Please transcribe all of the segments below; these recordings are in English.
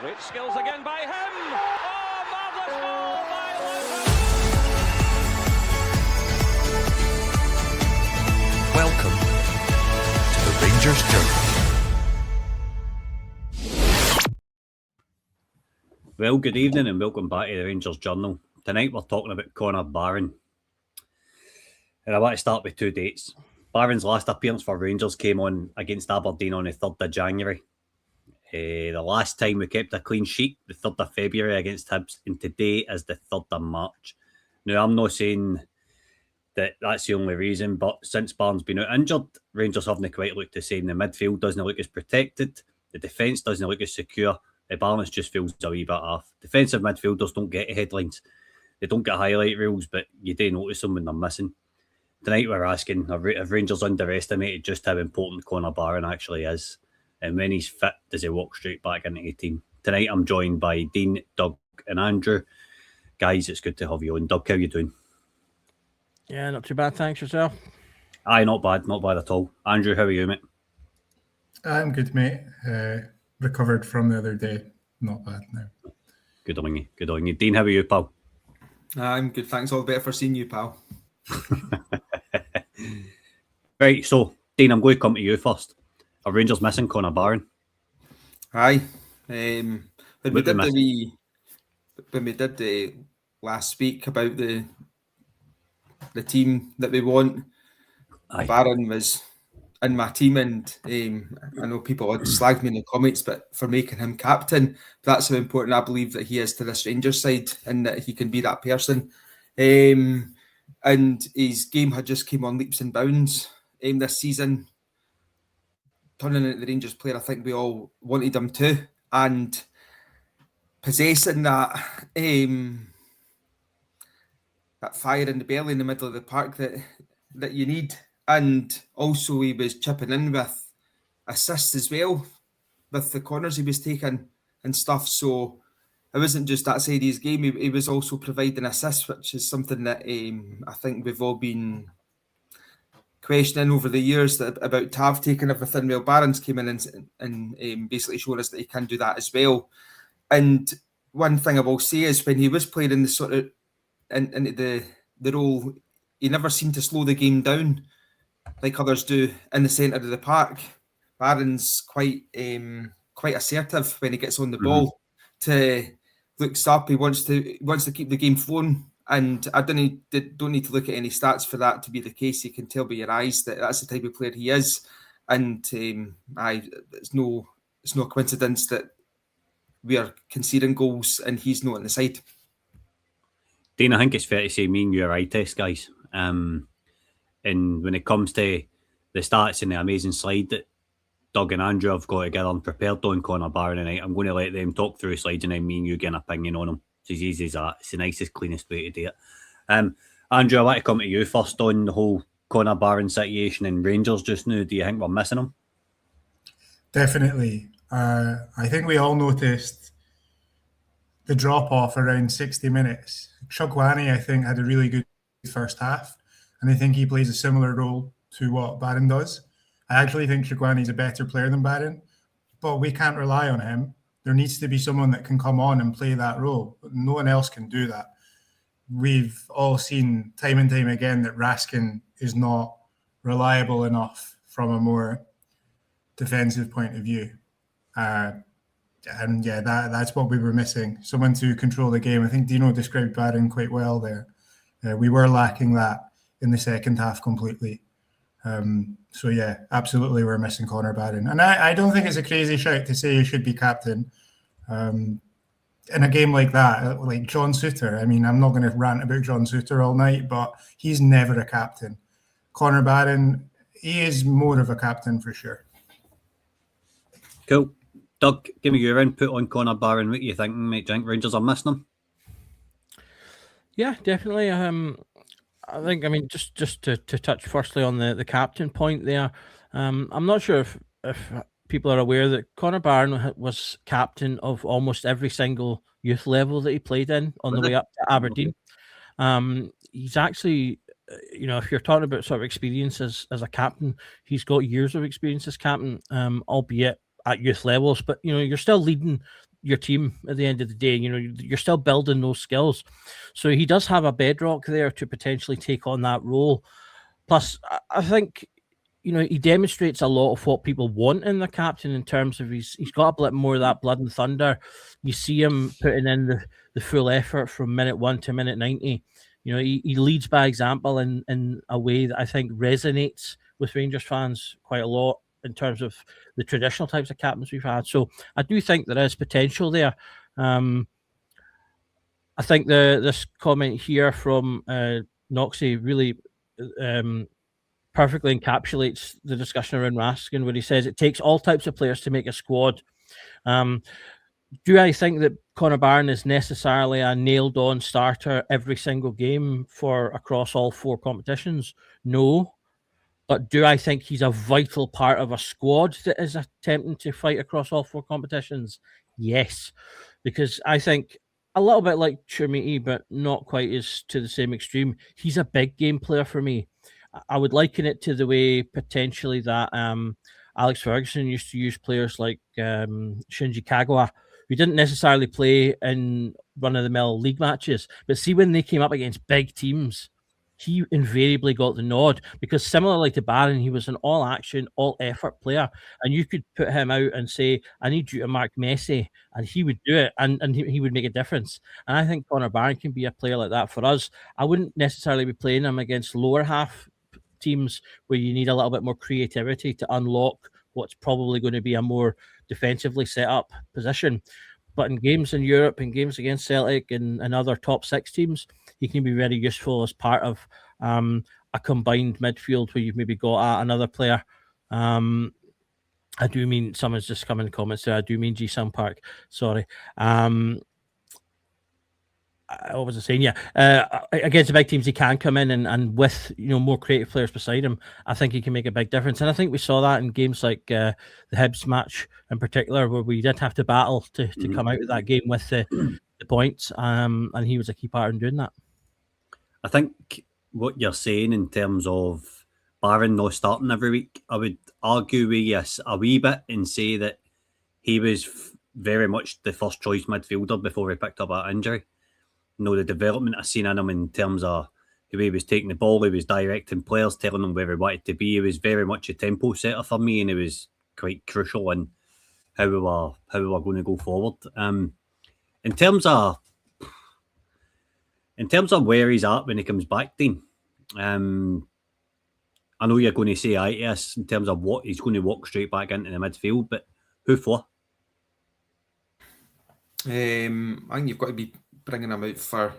Great skills again by him. Oh, marvellous ball by Lewis. Welcome to the Rangers Journal. Well, good evening and welcome back to the Rangers Journal. Tonight we're talking about Connor Barron. And I want to start with two dates. Barron's last appearance for Rangers came on against Aberdeen on the 3rd of January. The last time we kept a clean sheet, the 3rd of February against Hibs, and today is the 3rd of March. Now, I'm not saying that that's the only reason, but since Barron's been out injured, Rangers haven't quite looked the same. The midfield doesn't look as protected. The defence doesn't look as secure. The balance just feels a wee bit off. Defensive midfielders don't get headlines. They don't get highlight reels, but you do notice them when they're missing. Tonight we're asking, have Rangers underestimated just how important Connor Barron actually is? And when he's fit, does he walk straight back into the team? Tonight I'm joined by Dean, Doug and Andrew. Guys, it's good to have you on. Doug, how you doing? Yeah, not too bad, thanks. Yourself? Aye, not bad at all. Andrew, how are you, mate? I'm good, mate. Recovered from the other day. Not bad now. Good on you. Dean, how are you, pal? I'm good, thanks. All the better for seeing you, pal. Right, so, Dean, I'm going to come to you first. Are Rangers missing Connor Barron? Aye. When we did the last week about the team that we want, Aye. Barron was in my team, and I know people had slagged me in the comments, but for making him captain, that's how important I believe that he is to this Rangers side, and that he can be that person. And his game had just came on leaps and bounds this season, turning into the Rangers player I think we all wanted him to, and possessing that fire in the belly in the middle of the park that you need. And also he was chipping in with assists as well, with the corners he was taking and stuff. So it wasn't just that side of his game, he was also providing assists, which is something that I think we've all been questioning over the years about Tav taking everything. Well, Barron's came in and basically showed us that he can do that as well. And one thing I will say is when he was playing in the sort of into the role, he never seemed to slow the game down like others do in the centre of the park. Barron's quite assertive when he gets on the ball. Looks up, he wants to keep the game flowing. And I don't need to look at any stats for that to be the case. You can tell by your eyes that that's the type of player he is. And it's no coincidence that we are conceding goals and he's not on the side. Dean, I think it's fair to say me and you are eye test guys. And when it comes to the stats and the amazing slide that Doug and Andrew have got together and prepared on Connor Barron tonight, I'm going to let them talk through slides and then me and you get an opinion on him. It's as easy as that. It's the nicest, cleanest way to do it. Andrew, I want to come to you first on the whole Connor Barron situation in Rangers just now. Do you think we're missing him? Definitely. I think we all noticed the drop-off around 60 minutes. Chugwani, I think, had a really good first half, and I think he plays a similar role to what Barron does. I actually think Chugwani's a better player than Barron, but we can't rely on him. There needs to be someone that can come on and play that role. No one else can do that. We've all seen time and time again that Raskin is not reliable enough from a more defensive point of view. And yeah, that's what we were missing. Someone to control the game. I think Dino described Barron quite well there. We were lacking that in the second half completely. So yeah, absolutely we're missing Connor Barron. And I don't think it's a crazy shout to say he should be captain. In a game like that, like John Souttar, I mean, I'm not going to rant about John Souttar all night, but he's never a captain. Connor Barron, he is more of a captain for sure. Cool. Doug, give me your input on Connor Barron. What are you thinking, mate? Do you think Rangers are missing him? Yeah, definitely. I think, I mean, just to touch firstly on the captain point there, I'm not sure if people are aware that Connor Barron was captain of almost every single youth level that he played in on the way up to Aberdeen. He's actually, if you're talking about sort of experience as a captain, he's got years of experience as captain, albeit at youth levels, but you're still leading your team at the end of the day. You know, you're still building those skills. So he does have a bedrock there to potentially take on that role. Plus, I think, you know, he demonstrates a lot of what people want in the captain in terms of he's got a bit more of that blood and thunder. You see him putting in the full effort from minute 1 to minute 90. You know, he leads by example in a way that I think resonates with Rangers fans quite a lot in terms of the traditional types of captains we've had. So I do think there is potential there. I think this comment here from Noxie really perfectly encapsulates the discussion around Raskin, where he says it takes all types of players to make a squad. Do I think that Connor Barron is necessarily a nailed-on starter every single game for across all 4 competitions? No. But do I think he's a vital part of a squad that is attempting to fight across all 4 competitions? Yes. Because I think a little bit like Chermiti, but not quite as to the same extreme, he's a big game player for me. I would liken it to the way potentially that Alex Ferguson used to use players like Shinji Kagawa, who didn't necessarily play in run-of-the-mill league matches. But see, when they came up against big teams, he invariably got the nod, because similarly to Barron, he was an all-action, all-effort player. And you could put him out and say, I need you to mark Messi, and he would do it, and he would make a difference. And I think Connor Barron can be a player like that for us. I wouldn't necessarily be playing him against lower half teams where you need a little bit more creativity to unlock what's probably going to be a more defensively set up position. But in games in Europe, in games against Celtic and other top 6 teams, he can be very useful as part of a combined midfield where you've maybe got another player. I do mean, someone's just come in the comments there, I do mean Ji-Sung Park. Sorry. What was I saying? Yeah, against the big teams, he can come in and with, you know, more creative players beside him, I think he can make a big difference. And I think we saw that in games like the Hibs match in particular, where we did have to battle to come out of that game with the points. And he was a key part in doing that. I think what you're saying in terms of Barron not starting every week, I would argue with you a wee bit and say that he was very much the first choice midfielder before he picked up that injury. You know, the development I've seen in him in terms of the way he was taking the ball, he was directing players, telling them where he wanted to be. He was very much a tempo setter for me, and he was quite crucial in how we were going to go forward. In terms of where he's at when he comes back, Dean, I know you're going to say aye to us in terms of what he's going to walk straight back into the midfield, but who for? I think you've got to be bringing him out for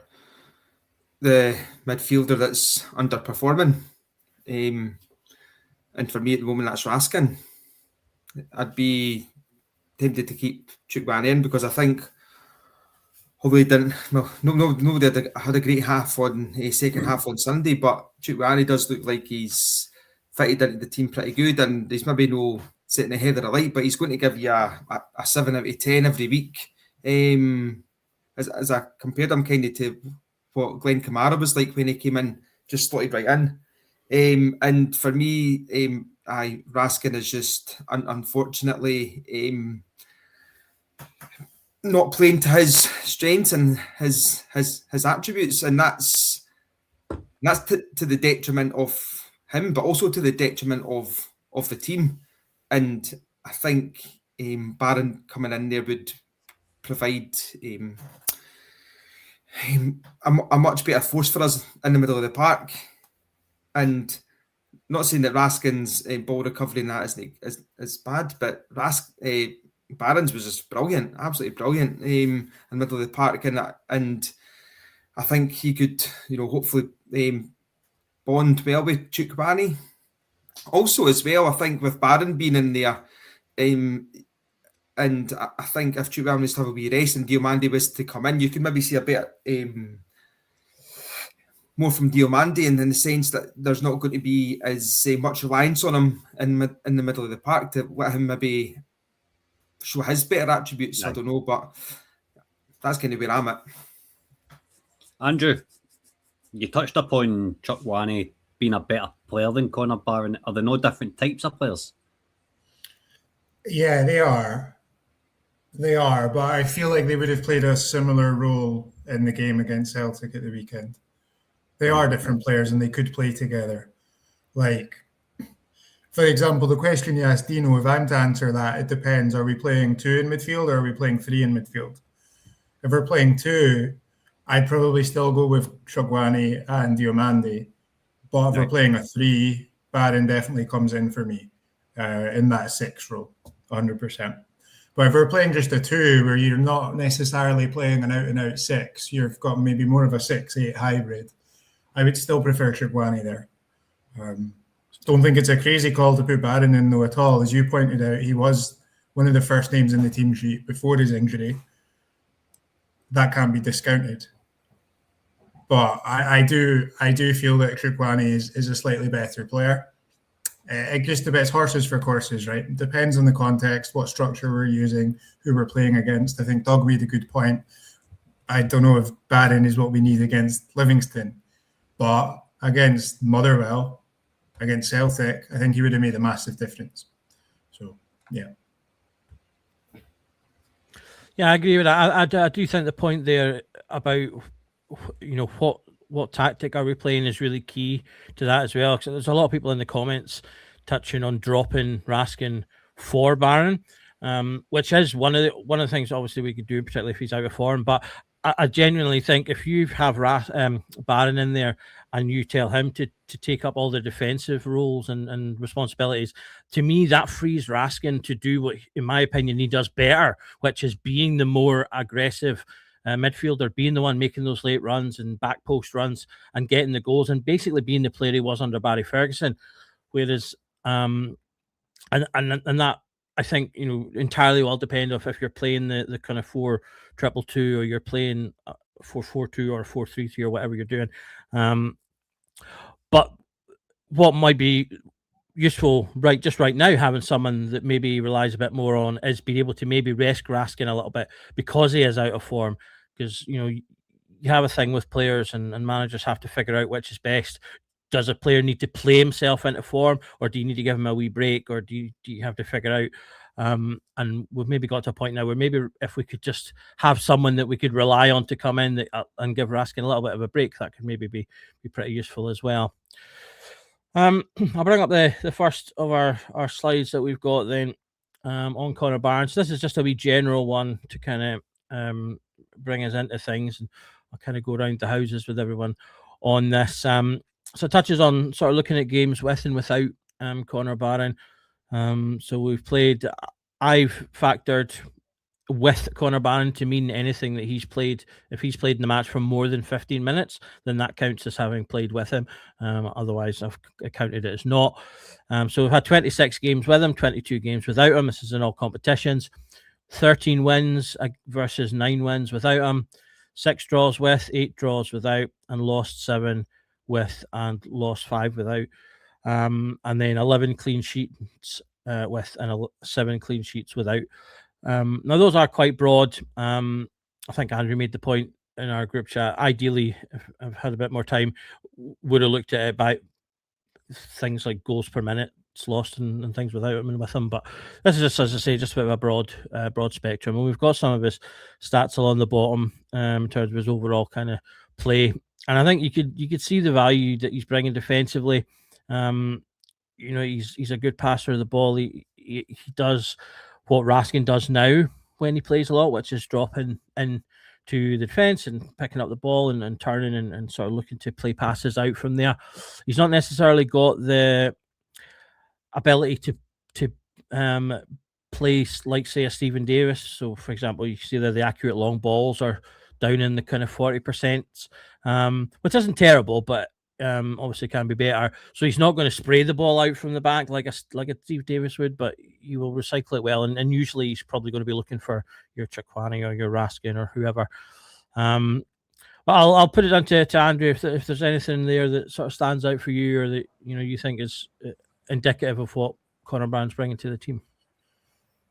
the midfielder that's underperforming. And for me at the moment, that's Raskin. I'd be tempted to keep Chukwueze in, because I think, although he didn't, nobody had a great half on second half on Sunday, but Chukwueze does look like he's fitted into the team pretty good, and he's maybe no sitting ahead of the light, but he's going to give you a 7 out of 10 every week. As I compared him kind of to what Glenn Kamara was like when he came in, just slotted right in. And for me, Raskin is just unfortunately not playing to his strengths and his attributes, and that's to the detriment of him, but also to the detriment of the team. And I think Barron coming in there would provide a much better force for us in the middle of the park. And not saying that Raskin's ball recovery in that is bad, but Barron's was just brilliant, absolutely brilliant in the middle of the park, and I think he could, you know, hopefully bond well with Chukwueze. Also, as well, I think with Barron being in there, and I think if Chukwueze was to have a wee rest and Diomande was to come in, you could maybe see a bit more from Diomande, in the sense that there's not going to be as much reliance on him in the middle of the park to let him maybe show his better attributes. Right. I don't know, but that's kind of where I'm at. Andrew, you touched upon Chukwueze being a better player than Connor Barron. Are there no different types of players? Yeah, they are. They are, but I feel like they would have played a similar role in the game against Celtic at the weekend. They are different players and they could play together. Like, for example, the question you asked Dino, if I'm to answer that, it depends. Are we playing 2 in midfield or are we playing 3 in midfield? If we're playing 2, I'd probably still go with Chugwani and Diomande. But if we're playing a 3, Barron definitely comes in for me in that 6 role, 100%. But if we're playing just a 2, where you're not necessarily playing an out-and-out 6, you've got maybe more of a 6-8 hybrid, I would still prefer Chugwani there. Don't think it's a crazy call to put Barron in, though, at all. As you pointed out, he was one of the first names in the team sheet before his injury. That can't be discounted. But I do feel that Chugwani is a slightly better player. It just depends, horses for courses, right? It depends on the context, what structure we're using, who we're playing against. I think Doug made a good point. I don't know if Barron is what we need against Livingston, but against Motherwell, against Celtic, I think he would have made a massive difference. So, yeah. Yeah, I agree with that. I do think the point there about, what tactic are we playing is really key to that as well. Because there's a lot of people in the comments touching on dropping Raskin for Barron, which is one of the things obviously we could do, particularly if he's out of form. But I genuinely think if you have Barron in there and you tell him to take up all the defensive roles and responsibilities, to me that frees Raskin to do what, in my opinion, he does better, which is being the more aggressive midfielder, being the one making those late runs and back post runs and getting the goals, and basically being the player he was under Barry Ferguson. Whereas, and that, I think, entirely will depend on if you're playing the kind of 4-2-2 or you're playing 4-4-2 or 4-3-3 or whatever you're doing. But what might be useful right now, having someone that maybe relies a bit more on, is being able to maybe rest Raskin a little bit because he is out of form. Because you have a thing with players and managers have to figure out which is best. Does a player need to play himself into form, or do you need to give him a wee break, or do you have to figure out? And we've maybe got to a point now where maybe if we could just have someone that we could rely on to come in and give Raskin a little bit of a break, that could maybe be pretty useful as well. I'll bring up the first of our slides that we've got then on Connor Barron. This is just a wee general one to kind of bring us into things, and I'll kind of go around the houses with everyone on this. So it touches on sort of looking at games with and without Connor Barron. So we've played, I've factored with Connor Barron to mean anything that he's played. If he's played in the match for more than 15 minutes, then that counts as having played with him. Otherwise, I've counted it as not. So we've had 26 games with him, 22 games without him. This is in all competitions. 13 wins versus 9 wins without him. 6 draws with, 8 draws without, and lost 7 with and lost 5 without. And then 11 clean sheets with and 7 clean sheets without. Now those are quite broad. I think Andrew made the point in our group chat. Ideally, if I've had a bit more time, would have looked at it by things like goals per minute lost and things without him and with him. But this is just, as I say, just a bit of a broad spectrum. And we've got some of his stats along the bottom in terms of his overall kind of play. And I think you could see the value that he's bringing defensively. He's a good passer of the ball. He does what Raskin does now when he plays a lot, which is dropping in to the defence and picking up the ball and turning and sort of looking to play passes out from there. He's not necessarily got the ability to play like, say, a Stephen Davis. So, for example, you see that the accurate long balls are down in the kind of 40%, which isn't terrible, but obviously can be better. So he's not going to spray the ball out from the back like a Steve Davis would, but he will recycle it well. And usually he's probably going to be looking for your Chugwani or your Raskin or whoever. But I'll put it down to Andrew if there's anything there that sort of stands out for you, or that you think is indicative of what Connor Barron's bringing to the team.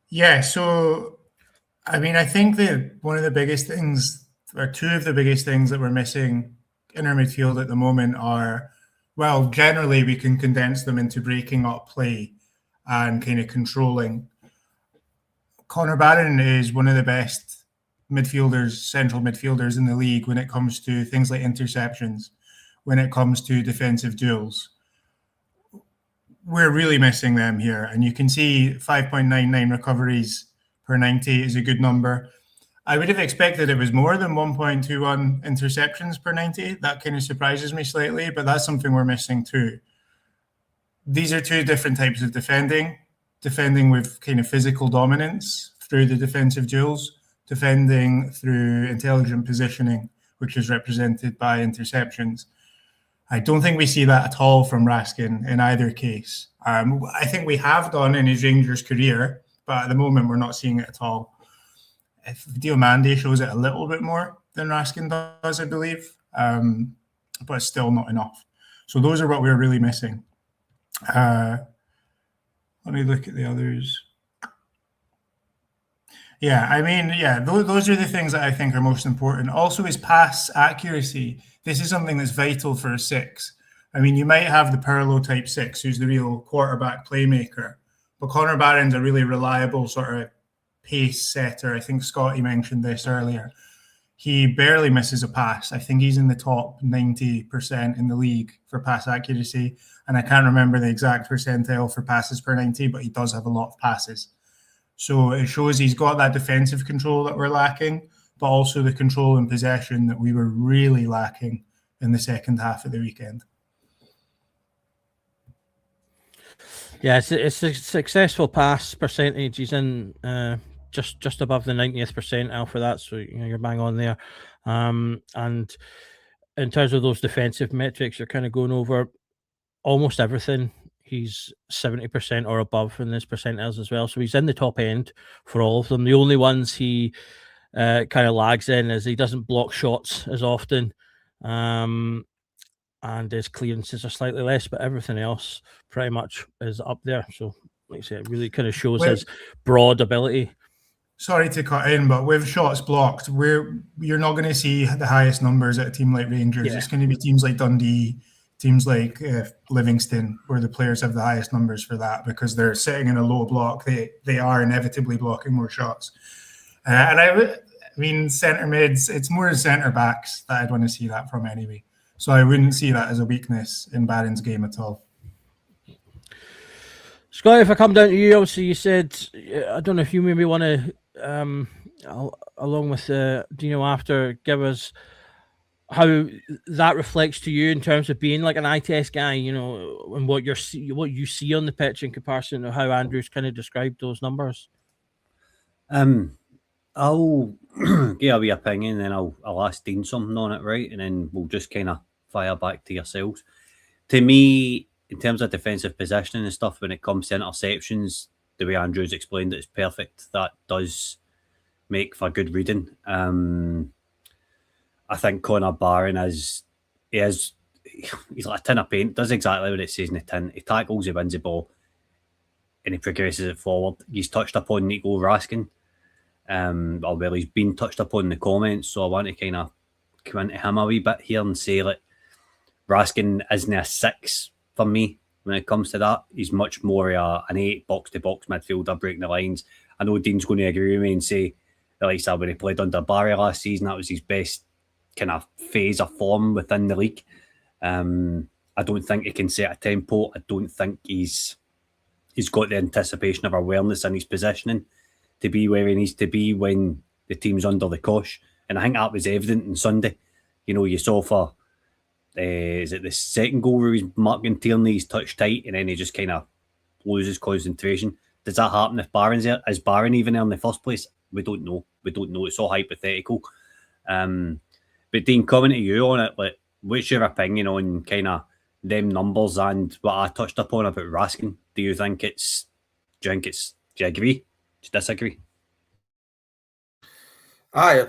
Yeah, so I mean, I think that one of the biggest things, or two of the biggest things that we're missing in our midfield at the moment are, well, generally we can condense them into breaking up play and kind of controlling Connor Barron is one of the best midfielders, central midfielders in the league when it comes to things like interceptions, when it comes to defensive duels. We're really missing them here. And you can see 5.99 recoveries per 90 is a good number. I would have expected it was more than 1.21 interceptions per 90. That kind of surprises me slightly, but that's something we're missing too. These are two different types of defending with kind of physical dominance through the defensive duels, defending through intelligent positioning, which is represented by interceptions. I don't think we see that at all from Raskin in either case. I think we have done in his Rangers career, but at the moment we're not seeing it at all. If Diomande shows it a little bit more than Raskin does, I believe, but still not enough. So those are what we're really missing. Let me look at the others. Yeah, I mean, those are the things that I think are most important. Also, his pass accuracy. This is something that's vital for a six. I mean, you might have the Pirlo type six, who's the real quarterback playmaker, but Connor Barron's a really reliable sort of pace setter. I think Scotty mentioned this earlier. He barely misses a pass. I think he's in the top 90% in the league for pass accuracy, and I can't remember the exact percentile for passes per 90, but he does have a lot of passes. So it shows he's got that defensive control that we're lacking, but also the control and possession that we were really lacking in the second half of the weekend. Yeah, it's a successful pass percentage. He's in just above the 90th percentile for that, so you're bang on there. And in terms of those defensive metrics, you're kind of going over almost everything. He's 70% or above in his percentiles as well, so he's in the top end for all of them. The only ones he kind of lags in is he doesn't block shots as often, and his clearances are slightly less, but everything else pretty much is up there. So, like I say, it really kind of shows his broad ability. Sorry to cut in, but with shots blocked, you're not going to see the highest numbers at a team like Rangers. Yeah. It's going to be teams like Dundee, teams like Livingston, where the players have the highest numbers for that because they're sitting in a low block. They are inevitably blocking more shots. And I mean, centre mids, it's more centre backs that I'd want to see that from anyway. So I wouldn't see that as a weakness in Barron's game at all. Scott, if I come down to you, obviously you said, I don't know if you maybe want to, along with Dino after, give us how that reflects to you in terms of being like an eye test guy, and what you see on the pitch in comparison to how Andrew's kind of described those numbers. I'll give a wee opinion, and then I'll ask Dean something on it, right? And then we'll just kind of fire back to yourselves. To me, in terms of defensive positioning and stuff, when it comes to interceptions, the way Andrew's explained it is perfect. That does make for good reading. I think Connor Barron he's like a tin of paint, does exactly what it says in the tin. He tackles, he wins the ball, and he progresses it forward. He's touched upon Nico Raskin. Well, he's been touched upon in the comments, so I want to kind of come into him a wee bit here and say that Raskin isn't a 6 for me when it comes to that. He's much more an 8 box-to-box midfielder breaking the lines. I know Dean's going to agree with me and say that, like I said, when he played under Barry last season, that was his best kind of phase of form within the league. I don't think he can set a tempo. I don't think he's got the anticipation of awareness in his positioning to be where he needs to be when the team's under the cosh. And I think that was evident on Sunday. You saw for, is it the second goal where he's marking Tierney, he's touched tight, and then he just kind of loses concentration. Does that happen if Barron's there? Is Barron even there in the first place? We don't know. It's all hypothetical. But Dean, coming to you on it, like, what's your opinion on kind of them numbers and what I touched upon about Raskin? Do you agree? Do you disagree? I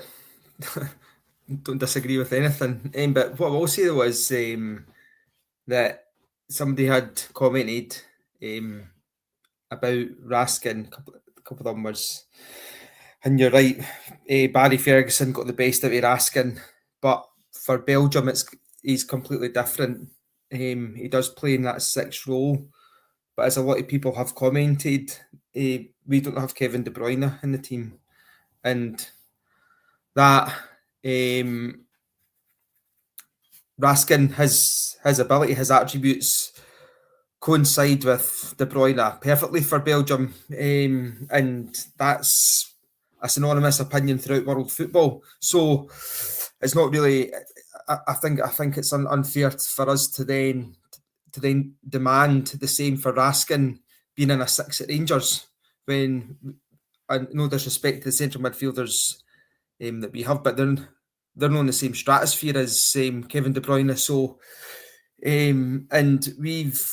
don't disagree with anything. But what I will say though is that somebody had commented about Raskin, a couple of them was, and you're right, Barry Ferguson got the best out of Raskin, but for Belgium he's completely different. He does play in that 6 role, but as a lot of people have commented, we don't have Kevin De Bruyne in the team, and that Raskin, his ability, his attributes coincide with De Bruyne perfectly for Belgium, and that's a synonymous opinion throughout world football. So it's not really. I think it's unfair for us to then demand the same for Raskin being in a 6 at Rangers, when, and no disrespect to the central midfielders that we have, but they're not in the same stratosphere as Kevin De Bruyne. So, and we've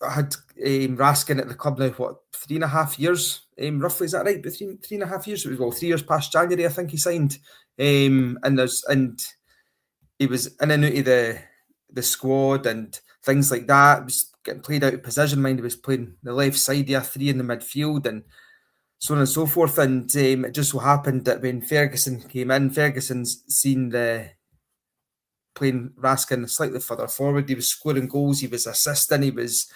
had Raskin at the club now, what, 3.5 years, roughly, is that right? But 3.5 years. Well, 3 years past January, I think he signed. And he was in and out of the squad and things like that. He was getting played out of position. Mind, he was playing the left side of 3 in the midfield and so on and so forth. And it just so happened that when Ferguson came in, Ferguson's seen playing Raskin slightly further forward. He was scoring goals, he was assisting, he was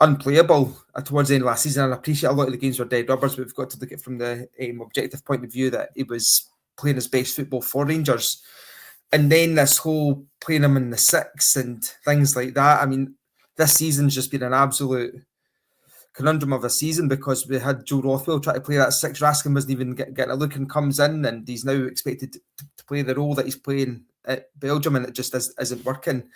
unplayable towards the end of last season. And I appreciate a lot of the games were dead rubbers, but we've got to look at it from the objective point of view that he was playing his best football for Rangers. And then this whole playing him in the 6 and things like that. I mean, this season's just been an absolute conundrum of a season, because we had Joe Rothwell try to play that 6. Raskin wasn't even getting a look and comes in, and he's now expected to play the role that he's playing at Belgium, and it just isn't working.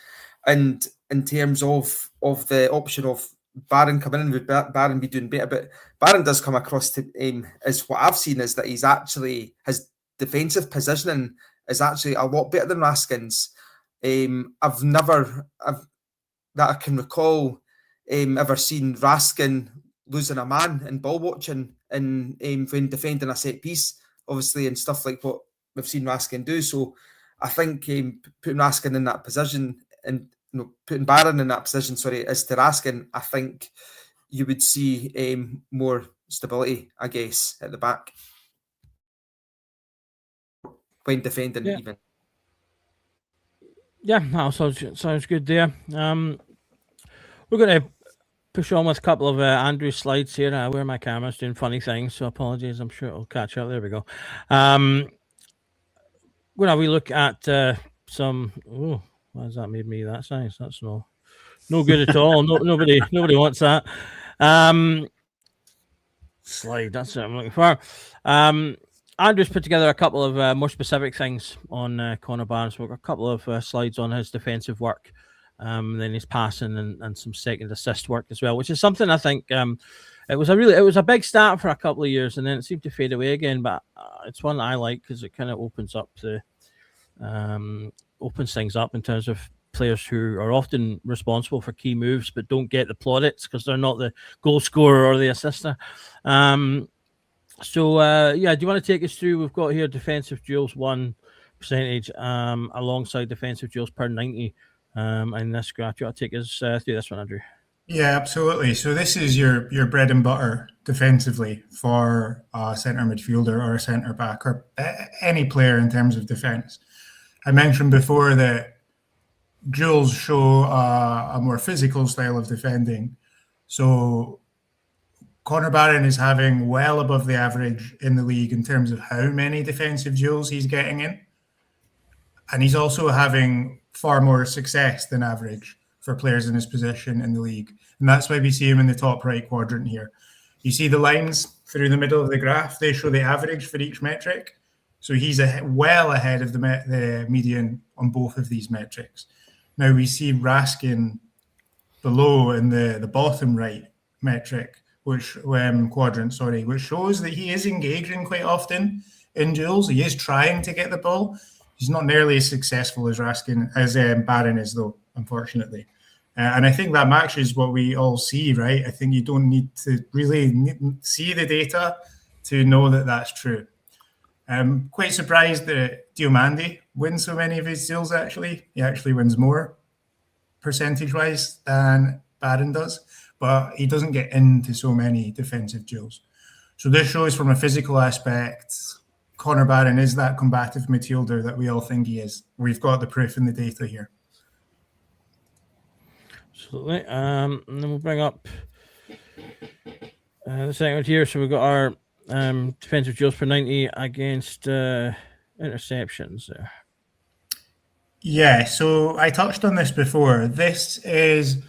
And in terms of the option of Barron coming in, would Barron be doing better? But Barron does come across to as what I've seen is that he's actually, his defensive positioning is actually a lot better than Raskin's. I've never, that I can recall, ever seen Raskin losing a man in ball watching and when defending a set piece, obviously, and stuff like what we've seen Raskin do. So I think putting Raskin in that position, and putting Barron in that position, as to Raskin, I think you would see more stability, I guess, at the back when defending, even. Yeah, that sounds good there. We're going to push on with a couple of Andrew's slides here. Where my camera's doing funny things, so apologies. I'm sure it'll catch up. There we go. We're going to look at some. Oh, why has that made me that size? That's no good at all. Nobody wants that. Slide. That's what I'm looking for. Andrew's put together a couple of more specific things on Connor Barron. So we've got a couple of slides on his defensive work, then his passing and some second assist work as well, which is something I think it was a big start for a couple of years, and then it seemed to fade away again. But it's one that I like because it kind of opens things up in terms of players who are often responsible for key moves but don't get the plaudits because they're not the goal scorer or the assister. So, do you want to take us through? We've got here defensive duels 1 percentage alongside defensive duels per 90 in this graph. Do you want to take us through this one, Andrew? Yeah, absolutely. So this is your bread and butter defensively for a centre midfielder or a centre back or any player in terms of defence. I mentioned before that duels show a more physical style of defending. So Connor Barron is having well above the average in the league in terms of how many defensive duels he's getting in. And he's also having far more success than average for players in his position in the league. And that's why we see him in the top right quadrant here. You see the lines through the middle of the graph, they show the average for each metric. So he's well ahead of the median on both of these metrics. Now we see Raskin below in the bottom right metric, quadrant, which shows that he is engaging quite often in duels. He is trying to get the ball. He's not nearly as successful as Barron is, though, unfortunately. And I think that matches what we all see, right? I think you don't need to really see the data to know that that's true. I'm quite surprised that Diomande wins so many of his duels, actually. He actually wins more percentage-wise than Barron does, but he doesn't get into so many defensive duels. So this shows from a physical aspect, Connor Barron is that combative midfielder that we all think he is. We've got the proof in the data here. Absolutely. And then we'll bring up The second here, so we've got our defensive duels per 90 against interceptions there. Yeah, so I touched on this before. This is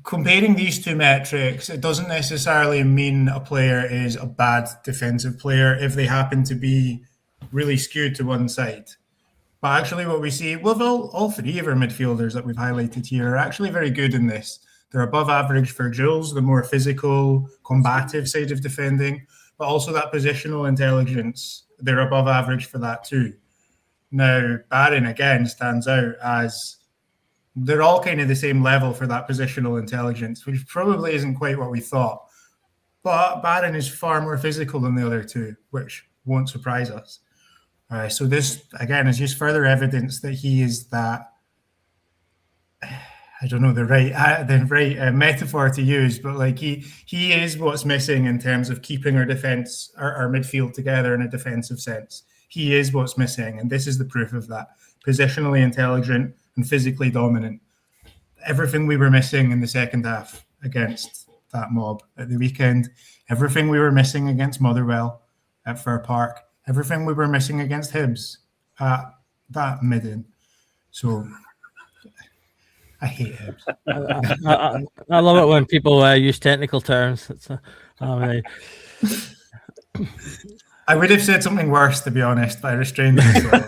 comparing these two metrics. It doesn't necessarily mean a player is a bad defensive player if they happen to be really skewed to one side. But actually what we see, well, all three of our midfielders that we've highlighted here are actually very good in this. They're above average for duels, the more physical, combative side of defending, but also that positional intelligence. They're above average for that too. Now, Barron, again, stands out as they're all kind of the same level for that positional intelligence, which probably isn't quite what we thought. But Barron is far more physical than the other two, which won't surprise us. So this, again, is just further evidence that he is that, I don't know the right metaphor to use, but like he is what's missing in terms of keeping our defense, our midfield together in a defensive sense. He is what's missing, and this is the proof of that. Positionally intelligent and physically dominant. Everything we were missing in the second half against that mob at the weekend. Everything we were missing against Motherwell at Fir Park. Everything we were missing against Hibs at that midden. So I hate Hibs. I love it when people use technical terms. I would have said something worse, to be honest, but I restrained myself.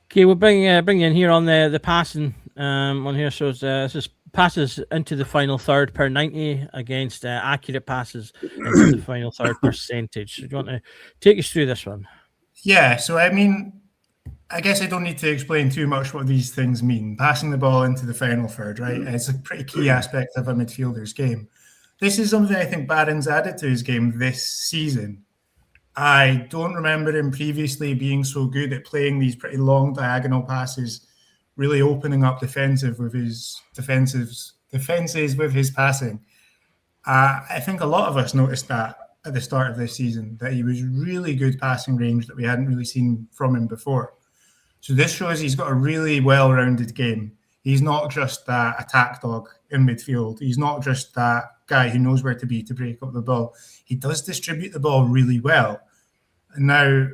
Okay, we'll bring you in here on the passing on here. So this is passes into the final third per 90 against accurate passes into the final third percentage. So do you want to take us through this one? Yeah, so I mean, I guess I don't need to explain too much what these things mean. Passing the ball into the final third, right? It's a pretty key aspect of a midfielder's game. This is something I think Barron's added to his game this season. I don't remember him previously being so good at playing these pretty long diagonal passes, really opening up defenses with his passing. I think a lot of us noticed that at the start of this season, that he was really good passing range that we hadn't really seen from him before. So this shows he's got a really well-rounded game. He's not just that attack dog in midfield. He's not just that guy who knows where to be to break up the ball. He does distribute the ball really well. Now,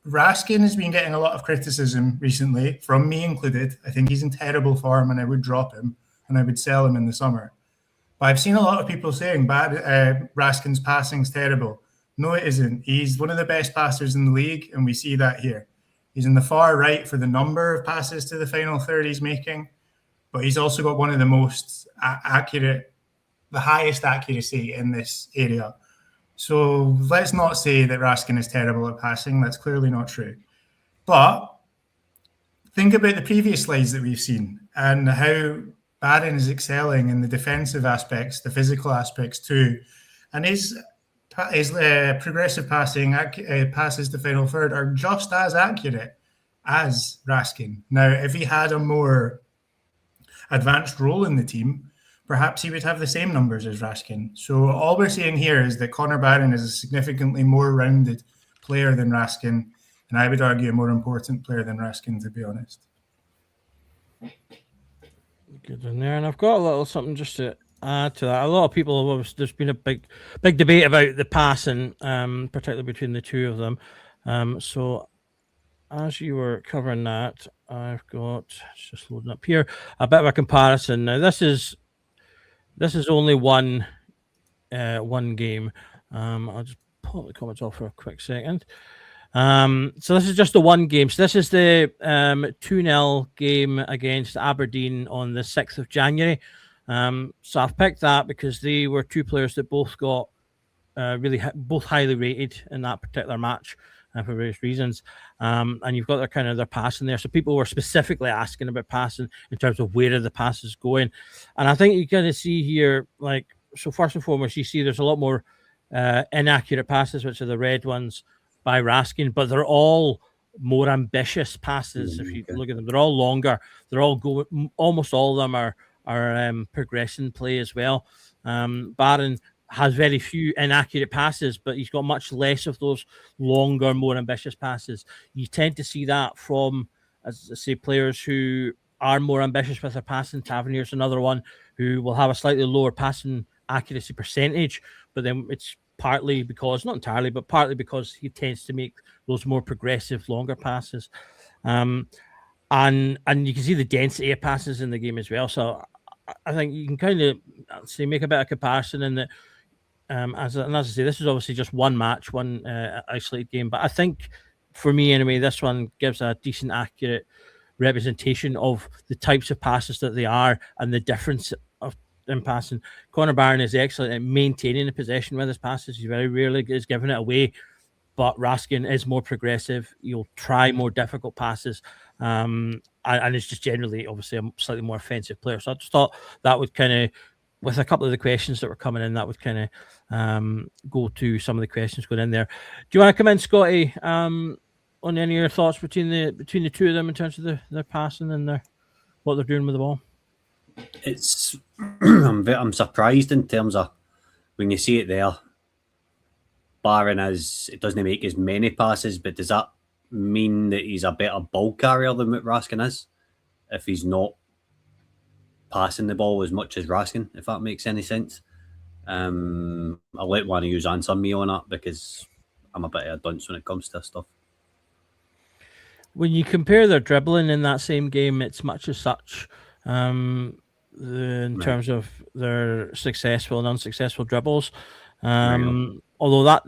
Raskin has been getting a lot of criticism recently, from me included. I think he's in terrible form and I would drop him and I would sell him in the summer. But I've seen a lot of people saying Raskin's passing's terrible. No, it isn't. He's one of the best passers in the league, and we see that here. He's in the far right for the number of passes to the final third he's making, but he's also got one of the most accurate, the highest accuracy in this area. So let's not say that Raskin is terrible at passing. That's clearly not true. But think about the previous slides that we've seen and how Barron is excelling in the defensive aspects, the physical aspects too. And his progressive passing passes to final third are just as accurate as Raskin. Now, if he had a more advanced role in the team, perhaps he would have the same numbers as Raskin. So all we're saying here is that Connor Barron is a significantly more rounded player than Raskin, and I would argue a more important player than Raskin, to be honest. Good in there, and I've got a little something just to add to that. A lot of people there's been a big debate about the passing, particularly between the two of them. So as you were covering that, I've got, it's just loading up here, a bit of a comparison. Now this is only one game. I'll just pull the comments off for a quick second. So this is just the one game. So this is the 2-0 game against Aberdeen on the 6th of January. So I've picked that because they were two players that both got both highly rated in that particular match for various reasons. And you've got their passing there. So people were specifically asking about passing in terms of where are the passes going. And I think you're going to see here, so first and foremost, you see there's a lot more inaccurate passes, which are the red ones by Raskin, but they're all more ambitious passes. If you look at them, they're all longer. They're all almost all of them are progression play as well. Barron has very few inaccurate passes, but he's got much less of those longer, more ambitious passes. You tend to see that from, as I say, players who are more ambitious with their passing. Tavernier's another one who will have a slightly lower passing accuracy percentage, but then it's partly because, not entirely, but partly because he tends to make those more progressive, longer passes. And you can see the density of passes in the game as well. So I think you can kind of make a bit of comparison in that. As I say, this is obviously just one match, one isolated game, but I think for me anyway, this one gives a decent, accurate representation of the types of passes that they are and the difference in passing. Connor Barron is excellent at maintaining the possession with his passes. He very rarely is giving it away, but Raskin is more progressive. He'll try more difficult passes, and is just generally, obviously, a slightly more offensive player. So I just thought that would kind of, with a couple of the questions that were coming in, that would kind of go to some of the questions going in there. Do you want to come in, Scotty, on any of your thoughts between the two of them in terms of their passing and what they're doing with the ball? It's I'm surprised in terms of when you see it there. Barron it doesn't make as many passes, but does that mean that he's a better ball carrier than what Raskin is? If he's not passing the ball as much as Raskin, if that makes any sense. I'll let one of you answer me on that because I'm a bit of a dunce when it comes to this stuff. When you compare their dribbling in that same game, it's much as such in terms of their successful and unsuccessful dribbles. Although that,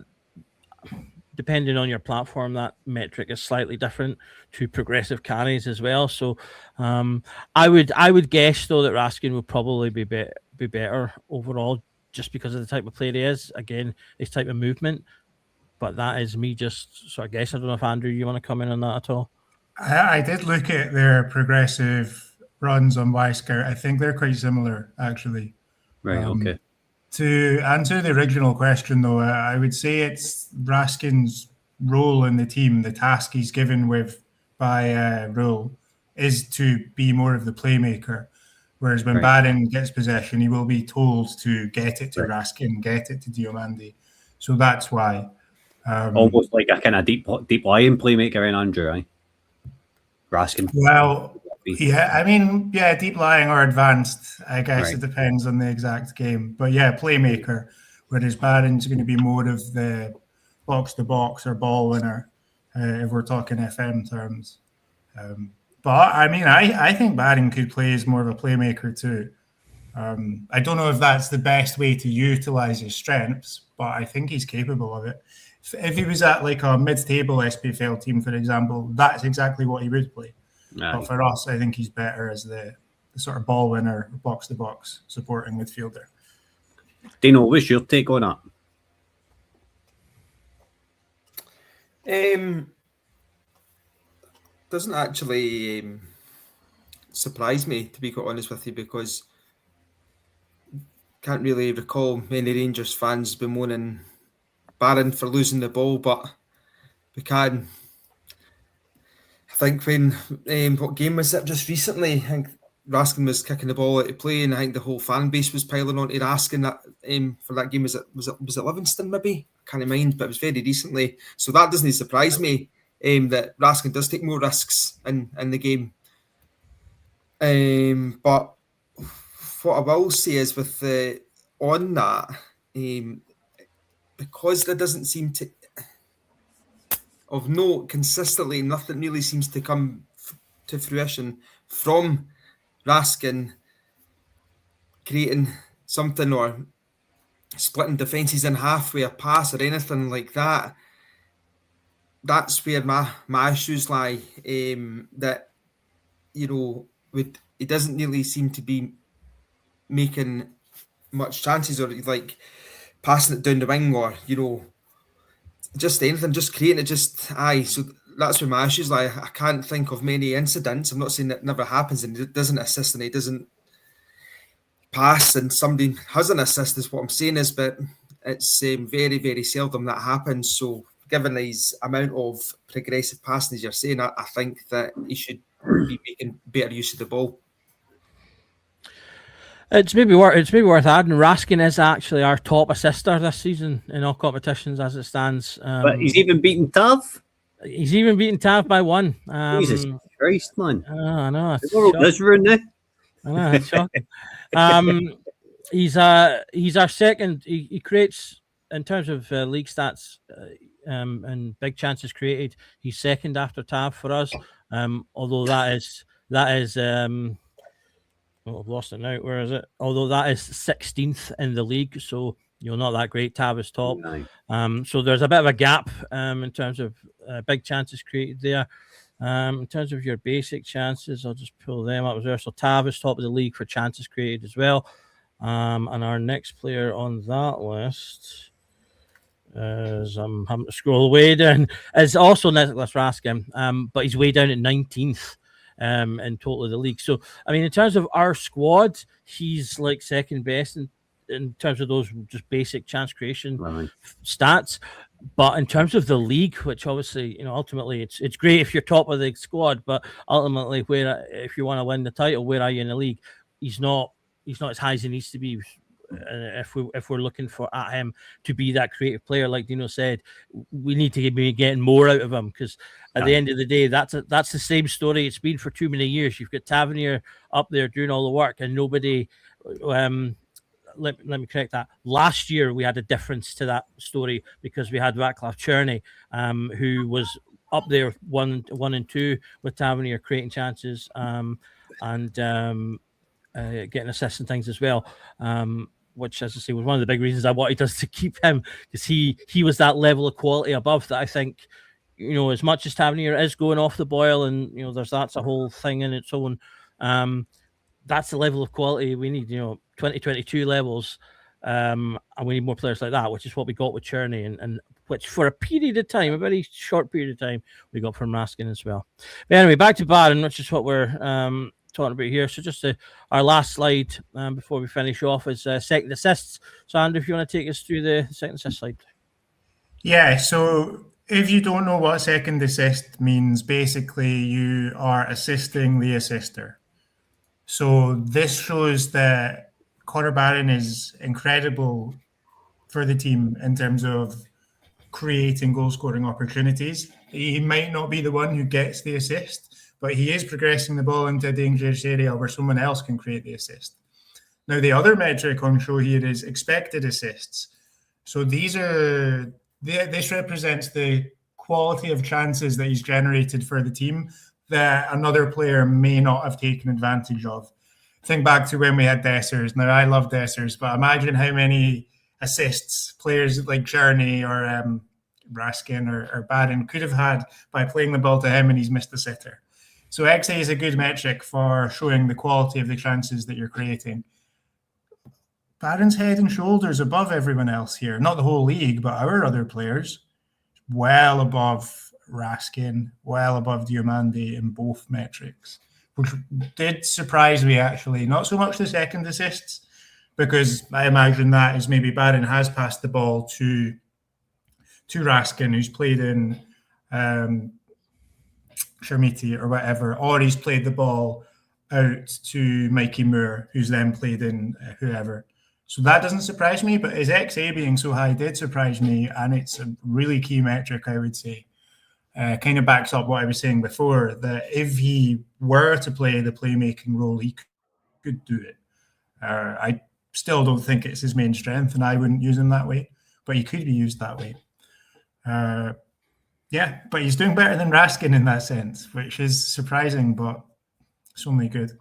depending on your platform, that metric is slightly different to progressive carries as well. So I would guess though that Raskin would probably be better overall, just because of the type of player he is. Again, his type of movement. But that is me just sort of guess. I don't know if Andrew, you want to come in on that at all? I did look at their progressive runs on Y-Scout. I think they're quite similar, actually. Right, okay. To answer the original question, though, I would say it's Raskin's role in the team, the task he's given by Rule, is to be more of the playmaker. Whereas when Barron gets possession, he will be told to get it to Raskin, get it to Diomande. So that's why. Almost like a kind of deep lying playmaker in Andrew, right? Raskin. Well, yeah, I mean, yeah, deep lying or advanced, I guess it depends on the exact game. But yeah, playmaker, whereas Barron's going to be more of the box-to-box or ball winner, if we're talking FM terms. But I mean, I think Barron could play as more of a playmaker too. I don't know if that's the best way to utilize his strengths, but I think he's capable of it. If he was at like a mid-table SPFL team, for example, that's exactly what he would play. But for us, I think he's better as the sort of ball winner, box-to-box supporting midfielder. Dino, what's your take on that? Doesn't actually surprise me, to be quite honest with you, because can't really recall many Rangers fans bemoaning Barron for losing the ball, but we can. I think when what game was it just recently? I think Raskin was kicking the ball out of play, and I think the whole fan base was piling on to Raskin that for that game. Was it Livingston maybe? I can't mind, but it was very recently. So that doesn't surprise me that Raskin does take more risks in the game. But what I will say is with on that, because there doesn't seem to, of note, consistently, nothing really seems to come to fruition from Raskin creating something or splitting defences in half with a pass or anything like that. That's where my issues lie. That, it doesn't really seem to be making much chances or like passing it down the wing or, just anything, just creating it, so that's where my issues lie. I can't think of many incidents. I'm not saying that never happens and it doesn't assist and it doesn't pass and somebody has an assist is what I'm saying is, but it's very, very seldom that happens. So given his amount of progressive passing, as you're saying, I think that he should be making better use of the ball. It's maybe worth adding, Raskin is actually our top assister this season in all competitions as it stands. But he's even beaten Tav. He's even beaten Tav by one. Jesus Christ, man. I know. It's The world shocking. is ruined now. I know, it's shocking. He's our second. He creates, in terms of league stats and big chances created, he's second after Tav for us. Although that is I've lost it now. Where is it? Although that is 16th in the league, so not that great. Tav is top. Aye. So there's a bit of a gap in terms of big chances created there. In terms of your basic chances, I'll just pull them up as well. So Tav is top of the league for chances created as well. And our next player on that list, as I'm having to scroll way down, is also Nicholas Raskin, but he's way down at 19th in total of the league. So, I mean, in terms of our squad, he's like second best in terms of those just basic chance creation stats. But in terms of the league, which obviously, ultimately it's great if you're top of the squad, but ultimately, if you want to win the title, where are you in the league? He's not as high as he needs to be. If we're looking at him to be that creative player, like Dino said, we need to be getting more out of him, because at the end of the day, that's the same story it's been for too many years. You've got Tavernier up there doing all the work, and nobody. Let me correct that. Last year we had a difference to that story because we had Václav Černý, who was up there one and two with Tavernier, creating chances and getting assists and things as well. Which, as I say, was one of the big reasons I wanted us to keep him, because he was that level of quality above that I think, as much as Tavernier is going off the boil, and that's a whole thing in its own. That's the level of quality we need. 2022 levels, and we need more players like that, which is what we got with Černý, and which for a period of time, a very short period of time, we got from Raskin as well. But anyway, back to Barron, which is what we're talking about here. So just our last slide before we finish off is second assists. So Andrew, if you want to take us through the second assist slide. Yeah, so if you don't know what second assist means, basically you are assisting the assister. So this shows that Conor Barron is incredible for the team in terms of creating goal-scoring opportunities. He might not be the one who gets the assist, but he is progressing the ball into a dangerous area where someone else can create the assist. Now, the other metric on show here is expected assists. So this represents the quality of chances that he's generated for the team that another player may not have taken advantage of. Think back to when we had Dessers. Now, I love Dessers, but imagine how many assists players like Černý or Raskin or Barron could have had by playing the ball to him and he's missed the sitter. So XA is a good metric for showing the quality of the chances that you're creating. Barron's head and shoulders above everyone else here. Not the whole league, but our other players. Well above Raskin, well above Diomande in both metrics, which did surprise me, actually. Not so much the second assists, because I imagine that is maybe Barron has passed the ball to Raskin, who's played in Shermiti or whatever, or he's played the ball out to Mikey Moore, who's then played in whoever. So that doesn't surprise me, but his XA being so high did surprise me, and it's a really key metric, I would say. Kind of backs up what I was saying before, that if he were to play the playmaking role, he could do it. I still don't think it's his main strength, and I wouldn't use him that way, but he could be used that way. Yeah, but he's doing better than Raskin in that sense, which is surprising, but it's only good.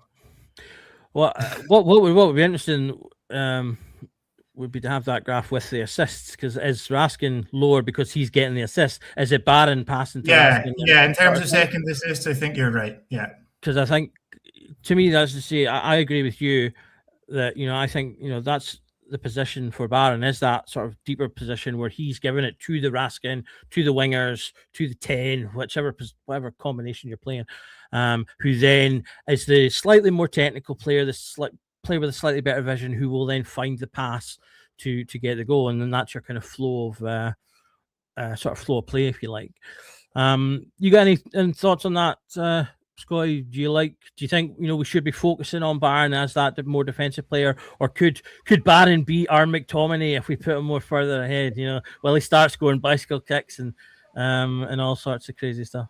Well, what would be interesting would be to have that graph with the assists, because is Raskin lower because he's getting the assist? Is it Barron passing to Raskin? Yeah, in terms of second assists, I think you're right. Yeah. Because I think, to me, that's to say, I agree with you that, I think, that's the position for Barron, is that sort of deeper position where he's giving it to the Raskin, to the wingers, to the 10, whatever combination you're playing, who then is the slightly more technical player, player with a slightly better vision, who will then find the pass to get the goal, and then that's your kind of flow of sort of flow of play, if you like. You got any thoughts on that, Scotty? Do you think we should be focusing on Barron as that more defensive player, or could Barron be our McTominay if we put him more further ahead? He starts scoring bicycle kicks and and all sorts of crazy stuff.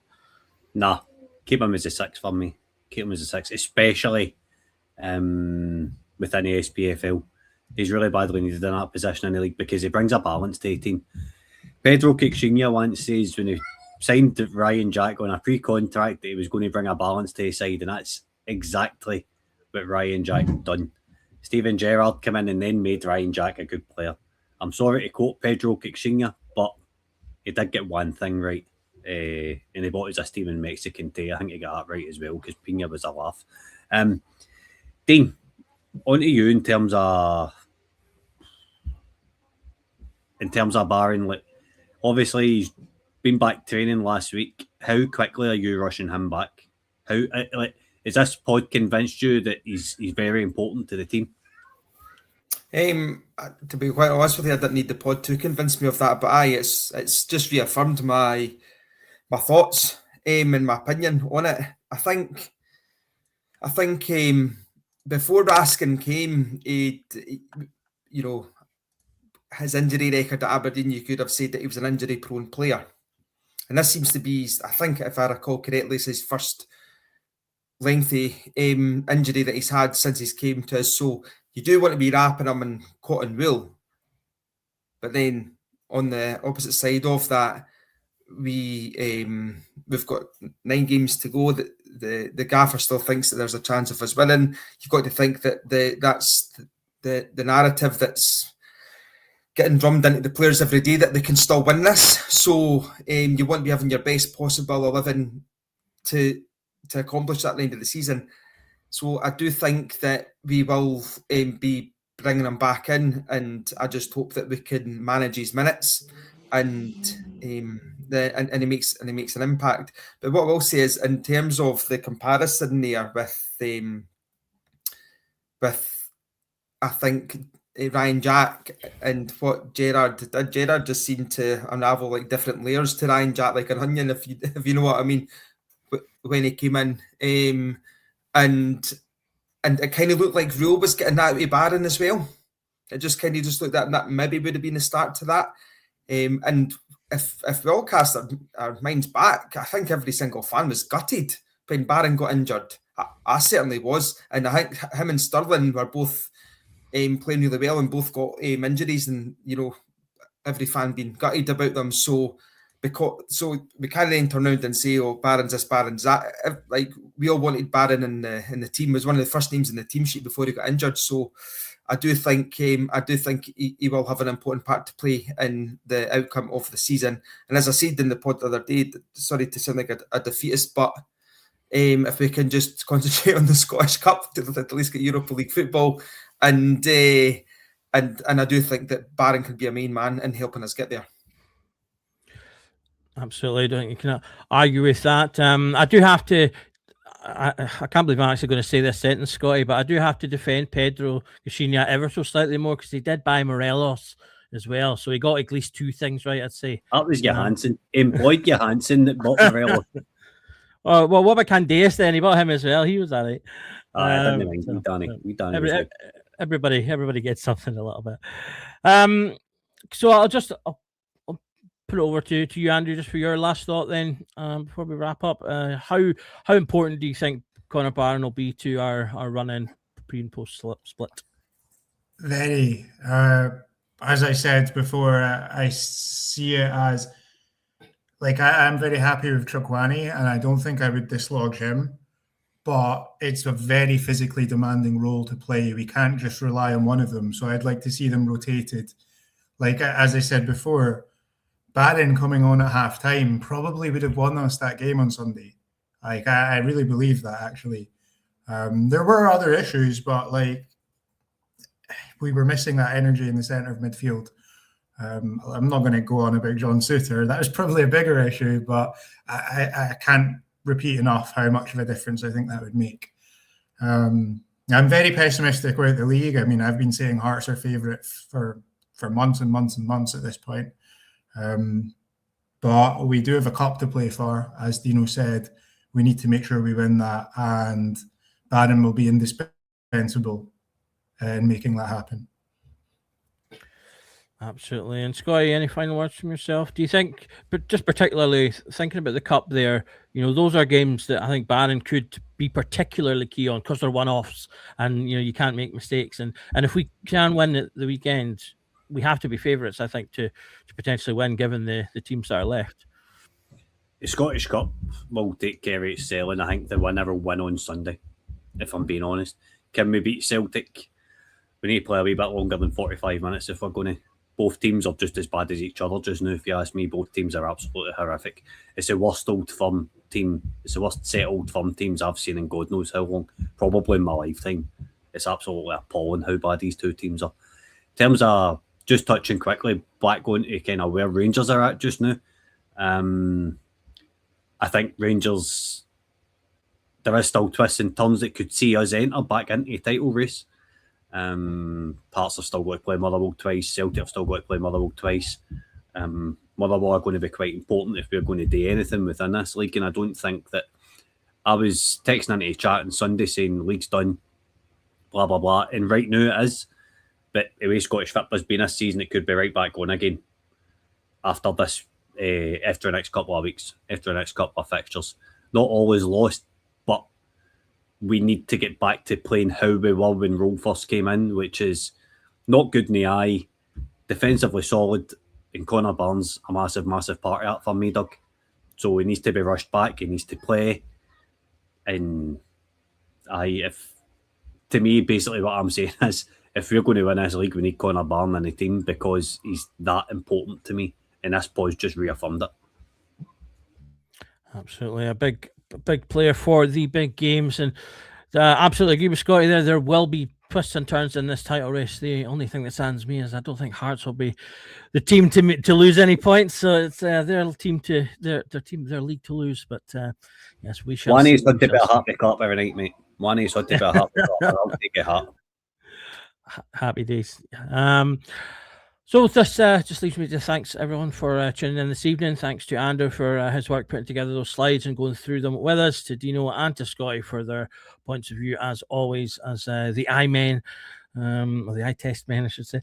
Nah, keep him as a 6 for me. Keep him as a 6, especially within the SPFL. He's really badly needed in that position in the league because he brings a balance to the team. Pedro Caixinha once says when he signed Ryan Jack on a pre-contract that he was going to bring a balance to his side, and that's exactly what Ryan Jack done. Steven Gerrard came in and then made Ryan Jack a good player. I'm sorry to quote Pedro Caixinha, but he did get one thing right. And he bought us a Steven Mexican tea. I think he got that right as well because Pina was a laugh. Dean, on to you in terms of Barron. Like, obviously, he's been back training last week. How quickly are you rushing him back? How is this pod convinced you that he's very important to the team? To be quite honest with you, I didn't need the pod to convince me of that, but it's just reaffirmed my thoughts and my opinion on it. I think before Raskin came, his injury record at Aberdeen, you could have said that he was an injury-prone player. And this seems to be, I think, if I recall correctly, it's his first lengthy injury that he's had since he's came to us. So you do want to be wrapping him in cotton wool. But then on the opposite side of that, we've got 9 games to go. The gaffer still thinks that there's a chance of us winning. You've got to think that that's the narrative that's getting drummed into the players every day, that they can still win this. So you want to be having your best possible 11 to accomplish that at the end of the season. So I do think that we will be bringing him back in, and I just hope that we can manage his minutes and he makes an impact. But what I will say is, in terms of the comparison there with I think Ryan Jack and what Gerrard did, Gerrard just seemed to unravel like different layers to Ryan Jack, like an onion, if you know what I mean, when he came in, and it kind of looked like Rule was getting that out of Barron as well. It just kind of looked like that maybe would have been a start to that. And if we all cast our minds back, I think every single fan was gutted when Barron got injured. I certainly was, and I think him and Sterling were both playing really well, and both got injuries, and every fan being gutted about them. So we can't then turn around and say, "Oh, Barron's this, Barron's that." Like, we all wanted Barron in the team. He was one of the first names in the team sheet before he got injured. So I do think he will have an important part to play in the outcome of the season. And as I said in the pod the other day, sorry to sound like a defeatist, but if we can just concentrate on the Scottish Cup to at least get Europa League football, and I do think that Barron can be a main man in helping us get there. Absolutely, I don't think you can argue with that. I do have to. I can't believe I'm actually going to say this sentence, Scotty, but I do have to defend Pedro Caixinha ever so slightly more, because he did buy Morelos as well, so he got at least 2 things right, I'd say. That was Johansson. Employed Johansson that bought Morelos. Oh, well, what about Candace then? He bought him as well. He was all right. We done it. Everybody gets something a little bit. So I'll put it over to you, Andrew, just for your last thought then, before we wrap up. How important do you think Conor Barron will be to our run-in pre and post split? Very. As I said before, I see it as, like, I'm very happy with Trukwani, and I don't think I would dislodge him, but it's a very physically demanding role to play. We can't just rely on one of them, so I'd like to see them rotated. Like, as I said before, Barron coming on at half-time probably would have won us that game on Sunday. Like, I really believe that, actually. There were other issues, but, like, we were missing that energy in the centre of midfield. I'm not going to go on about John Souttar. That was probably a bigger issue, but I can't repeat enough how much of a difference I think that would make. I'm very pessimistic about the league. I mean, I've been saying Hearts are favourite for months and months and months at this point. But we do have a cup to play for. As Dino said, we need to make sure we win that, and Barron will be indispensable in making that happen. Absolutely. And Scotty, any final words from yourself? Do you think, but just particularly thinking about the cup there, those are games that I think Barron could be particularly key on because they're one-offs, and you can't make mistakes. And if we can win at the weekend, we have to be favourites, I think, to potentially win, given the teams that are left. The Scottish Cup will take care of itself, and I think the winner will win on Sunday, if I'm being honest. Can we beat Celtic? We need to play a wee bit longer than 45 minutes if we're going to. Both teams are just as bad as each other just now, if you ask me. Both teams are absolutely horrific. It's the worst Old Firm team. It's the worst set of Old Firm teams I've seen in God knows how long. Probably in my lifetime. It's absolutely appalling how bad these two teams are. In terms of just touching quickly, back going to kind of where Rangers are at just now. I think Rangers, there is still twists and turns that could see us enter back into a title race. Hearts have still got to play Motherwell twice. Celtic have still got to play Motherwell twice. Motherwell are going to be quite important if we're going to do anything within this league. And I don't think that I was texting into a chat on Sunday saying league's done, blah, blah, blah. And right now it is. But the way Scottish football's been this season, it could be right back on again after this, after the next couple of weeks, after the next couple of fixtures. Not always lost, but we need to get back to playing how we were when Roll first came in, which is not good in the eye, defensively solid, and Connor Barnes a massive, massive part of that for me, Doug. So he needs to be rushed back, he needs to play, and to me, basically what I'm saying is, if we're going to win this league, we need Connor Barnes in the team because he's that important to me, and this pause just reaffirmed it. Absolutely, a big player for the big games, and absolutely agree with Scotty there. There will be twists and turns in this title race. The only thing that saddens me is I don't think Hearts will be the team to lose any points. So it's their league to lose. But yes, we shall. One is had to be a happy cup every night, mate. One is had to be a happy cup. I'll take a hat. Happy days. So this just leaves me to thanks everyone for tuning in this evening. Thanks to Andrew for his work putting together those slides and going through them with us. To Dino and to Scotty for their points of view, as always, as the eye men, or the eye test men, I should say.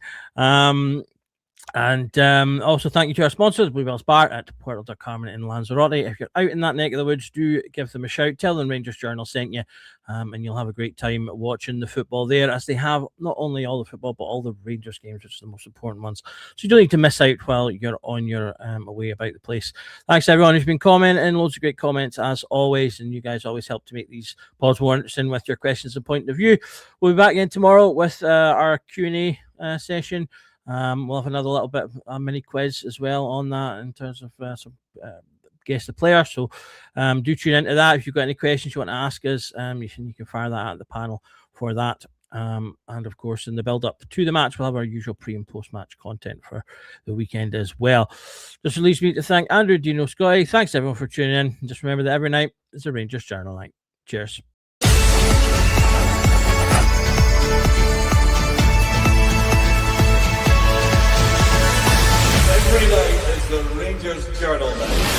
And also thank you to our sponsors, Bluebell's Bar at Puerto del Carmen in Lanzarote. If you're out in that neck of the woods, do give them a shout. Tell them Rangers Journal sent you, and you'll have a great time watching the football there, as they have not only all the football, but all the Rangers games, which are the most important ones. So you don't need to miss out while you're on your way about the place. Thanks to everyone who's been commenting. Loads of great comments, as always, and you guys always help to make these pods more interesting with your questions and point of view. We'll be back again tomorrow with our Q&A session. We'll have another little bit of a mini quiz as well on that in terms of some guess the player. So do tune into that. If you've got any questions you want to ask us, you can fire that at the panel for that. And of course, in the build up to the match, we'll have our usual pre and post match content for the weekend as well. This leaves me to thank Andrew, Dino, Scotty. Thanks everyone for tuning in. And just remember that every night is a Rangers Journal night. Cheers. Every night is the Rangers Journal night.